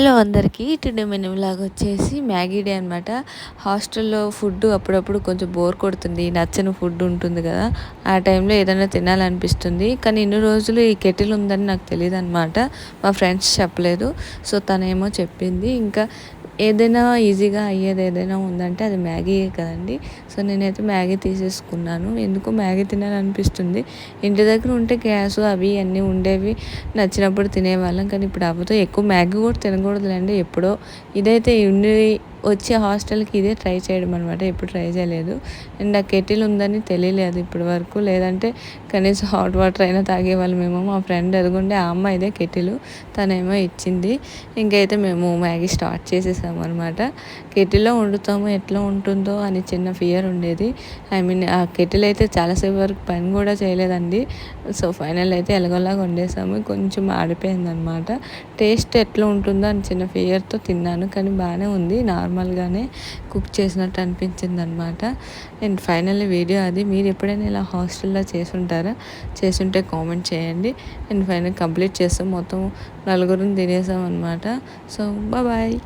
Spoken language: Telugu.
హలో అందరికీ టుడే మెనూ లాగా వచ్చేసి మ్యాగీ డే అనమాట. హాస్టల్లో ఫుడ్ అప్పుడప్పుడు కొంచెం బోర్ కొడుతుంది, నచ్చని ఫుడ్ ఉంటుంది కదా, ఆ టైంలో ఏదైనా తినాలనిపిస్తుంది. కానీ ఇన్ని రోజులు ఈ కెటిల్ ఉందని నాకు తెలియదు అనమాట. మా ఫ్రెండ్స్ చెప్పలేదు. సో తనేమో చెప్పింది. ఇంకా ఏదైనా ఈజీగా అయ్యేది ఏదైనా ఉందంటే అది మ్యాగీయే కదండి. సో నేనైతే మ్యాగీ తీసేసుకున్నాను. ఎందుకో మ్యాగీ తినాలనిపిస్తుంది. ఇంటి దగ్గర ఉంటే గ్యాస్ అవి అన్నీ ఉండేవి, నచ్చినప్పుడు తినేవాళ్ళం. కానీ ఇప్పుడు అవ్వదు. ఎక్కువ మ్యాగీ కూడా తినకూడదులేండి ఎప్పుడో. ఇదైతే ఉండి వచ్చి హాస్టల్కి ఇదే ట్రై చేయడం అనమాట. ఎప్పుడు ట్రై చేయలేదు. అండ్ ఆ కెటిల్ ఉందని తెలియలేదు ఇప్పటి వరకు. లేదంటే కనీసం హాట్ వాటర్ అయినా తాగేవాళ్ళమేమో. మా ఫ్రెండ్ ఎదుగుండే ఆ అమ్మ ఇదే కెటిల్, తనేమో ఇచ్చింది. ఇంకైతే మేము మ్యాగీ స్టార్ట్ చేసేసాము అనమాట. కెటిల్లో వండుతాము, ఎట్లా ఉంటుందో అని చిన్న ఫియర్ ఉండేది. ఆ కెటిల్ అయితే చాలాసేపు వరకు పని కూడా చేయలేదండి. సో ఫైనల్ అయితే ఎలాగోలాగా వండేసాము. కొంచెం ఆడిపోయింది అనమాట. టేస్ట్ ఎట్లా ఉంటుందో అని చిన్న ఫియర్తో తిన్నాను. కానీ బాగానే ఉంది, నార్మల్గానే కుక్ చేసినట్టు అనిపించింది అనమాట. అండ్ ఫైనల్లీ వీడియో అది. మీరు ఎప్పుడైనా ఇలా హాస్టల్లో చేసుంటే కామెంట్ చేయండి. అండ్ ఫైనల్ కంప్లీట్ చేస్తాం. మొత్తం నలుగురం తినేసాం అనమాట. So bye.